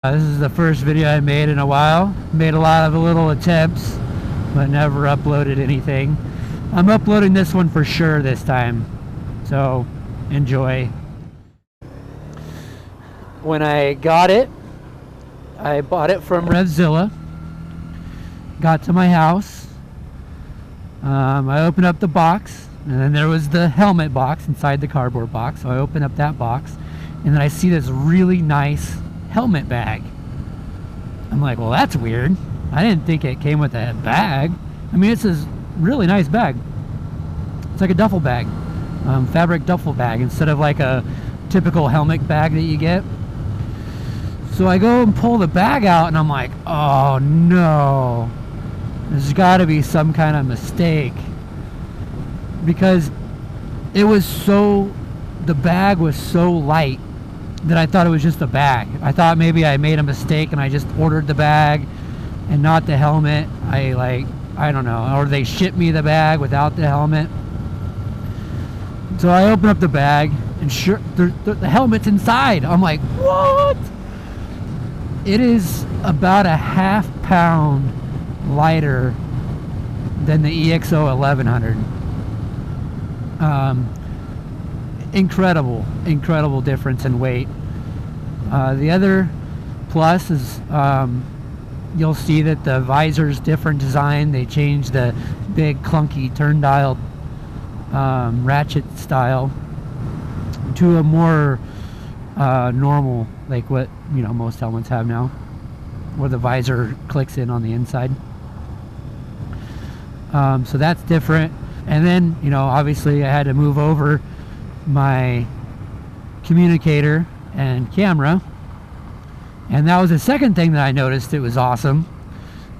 This is the first video I made in a while. Made a lot of little attempts, but never uploaded anything. I'm uploading this one for sure this time, so enjoy. When I got it, I bought it from Revzilla. Got to my house. I opened up the box, and then there was the helmet box inside the cardboard box. So I opened up that box, and then I see this really nice helmet bag. I'm like, well, that's weird. I didn't think it came with a bag. I mean, it's this really nice bag. It's like a duffel bag, fabric duffel bag, instead of like a typical helmet bag that you get. So I go and pull the bag out, and I'm like, oh no, there's got to be some kind of mistake, because it was so, the bag was so light that I thought it was just a bag. I thought maybe I made a mistake and I just ordered the bag and not the helmet. I don't know, or they shipped me the bag without the helmet. So I open up the bag, and sure, the helmet's inside. I'm like, what? It is about a ½ pound lighter than the EXO-1100. Incredible difference in weight. The other plus is you'll see that the visor's different design. They changed the big clunky turn dial ratchet style to a more normal, like what most helmets have now, where the visor clicks in on the inside. So that's different. And then obviously I had to move over my communicator and camera, and that was the second thing that I noticed. It was awesome.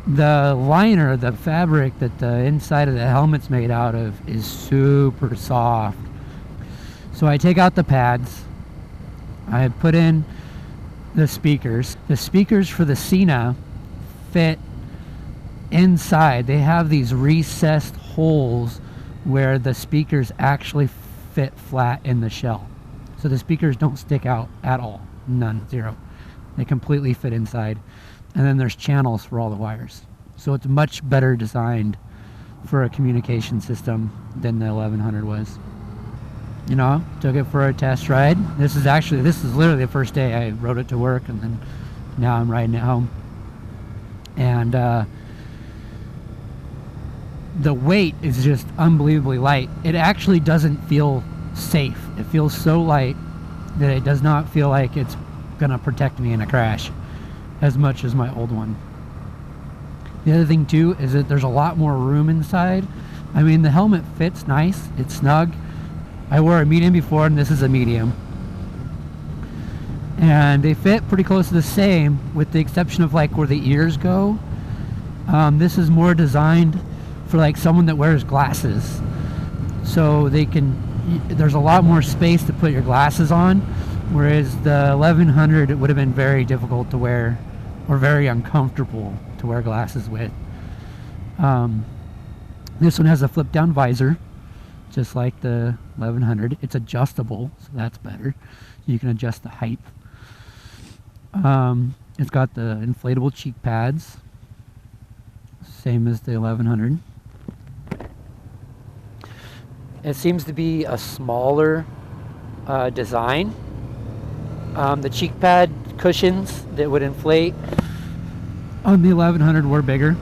The liner, the fabric that the inside of the helmet's made out of, is super soft. So I take out the pads, I put in the speakers. The speakers for the Cena fit inside. They have these recessed holes where the speakers actually fit flat in the shell, so the speakers don't stick out at all. None, zero. They completely fit inside, and then there's channels for all the wires, so it's much better designed for a communication system than the 1100 was. Took it for a test ride. This is literally the first day I rode it to work, and then now I'm riding it home. And the weight is just unbelievably light. It actually doesn't feel safe. It feels so light that it does not feel like it's gonna protect me in a crash as much as my old one. The other thing too is that there's a lot more room inside. I mean, the helmet fits nice, it's snug. I wore a medium before, and this is a medium, and they fit pretty close to the same, with the exception of like where the ears go. This is more designed for like someone that wears glasses, so there's a lot more space to put your glasses on, whereas the 1100, it would have been very difficult to wear, or very uncomfortable to wear glasses with. This one has a flip down visor, just like the 1100. It's adjustable, so that's better. You can adjust the height. It's got the inflatable cheek pads, same as the 1100. It seems to be a smaller design. The cheek pad cushions that would inflate on the 1100 were bigger.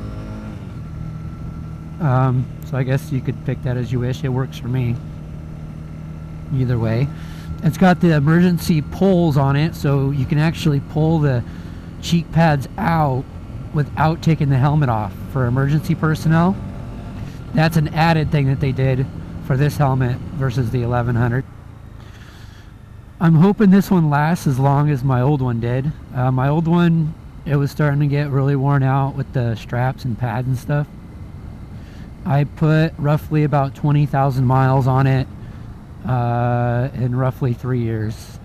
So I guess you could pick that as you wish. It works for me either way. It's got the emergency pulls on it, so you can actually pull the cheek pads out without taking the helmet off for emergency personnel. That's an added thing that they did for this helmet versus the 1100. I'm hoping this one lasts as long as my old one did. My old one, it was starting to get really worn out with the straps and pads and stuff. I put roughly about 20,000 miles on it in roughly 3 years,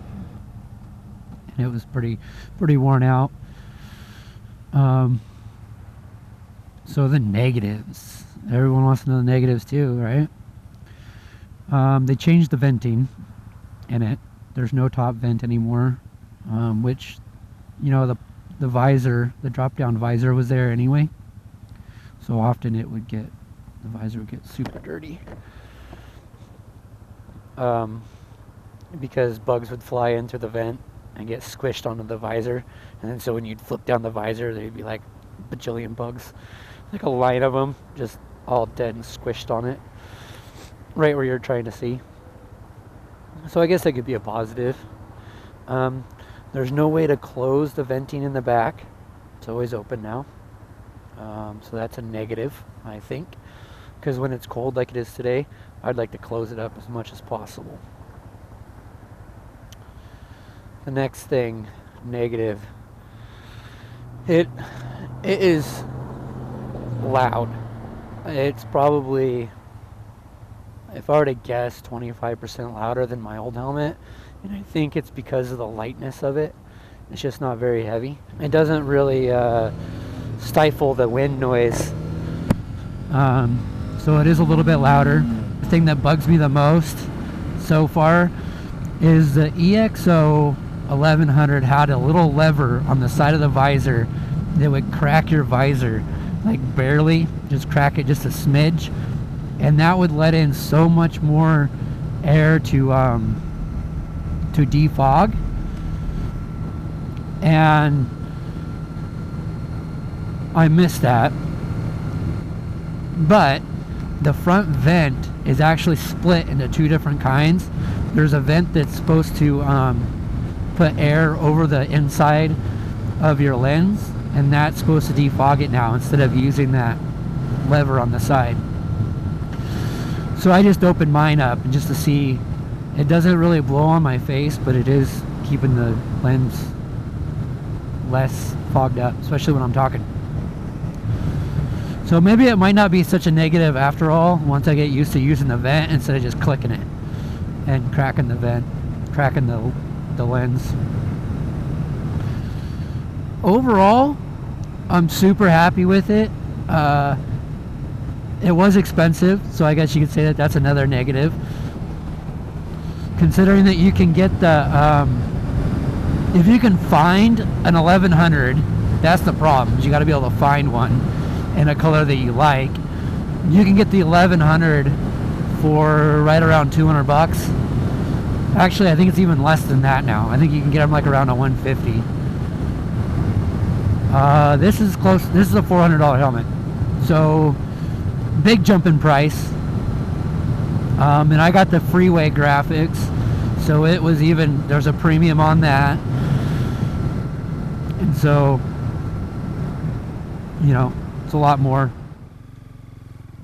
and it was pretty worn out. So the negatives, everyone wants to know the negatives too, right? They changed the venting in it. There's no top vent anymore, which, you know, the visor, the drop down visor was there anyway. So often it would get, the visor would get super dirty. Because bugs would fly in through the vent and get squished onto the visor. And then so when you'd flip down the visor, there'd be like a bajillion bugs. Like a line of them, just all dead and squished on it. Right where you're trying to see. So I guess that could be a positive. There's no way to close the venting in the back. It's always open now. So that's a negative, I think. Because when it's cold like it is today, I'd like to close it up as much as possible. The next thing, negative. It is loud. It's probably, if I were to guess, 25% louder than my old helmet. And I think it's because of the lightness of it. It's just not very heavy. It doesn't really stifle the wind noise. So it is a little bit louder. The thing that bugs me the most so far is the EXO-1100 had a little lever on the side of the visor that would crack your visor, like barely, just crack it just a smidge, and that would let in so much more air to defog. And I missed that. But the front vent is actually split into two different kinds. There's a vent that's supposed to put air over the inside of your lens, and that's supposed to defog it now instead of using that lever on the side. So I just opened mine up and just to see. It doesn't really blow on my face, but it is keeping the lens less fogged up, especially when I'm talking. So maybe it might not be such a negative after all once I get used to using the vent instead of just clicking it and cracking the vent, cracking the lens. Overall, I'm super happy with it. It was expensive, so I guess you could say that that's another negative. Considering that you can get the, if you can find an 1100, that's the problem. You got to be able to find one in a color that you like. You can get the 1100 for right around 200 bucks. Actually, I think it's even less than that now. I think you can get them like around a 150. This is close. This is a $400 helmet. So big jump in price. And I got the freeway graphics, so it was even, there's a premium on that. And so, you know, it's a lot more.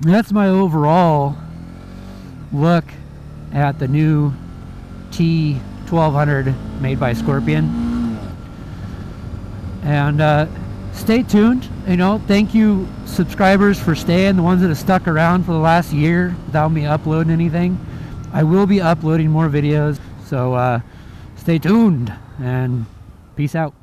And that's my overall look at the new T1200 made by Scorpion. And stay tuned. You know, thank you subscribers for staying, the ones that have stuck around for the last year without me uploading anything. I will be uploading more videos, so stay tuned and peace out.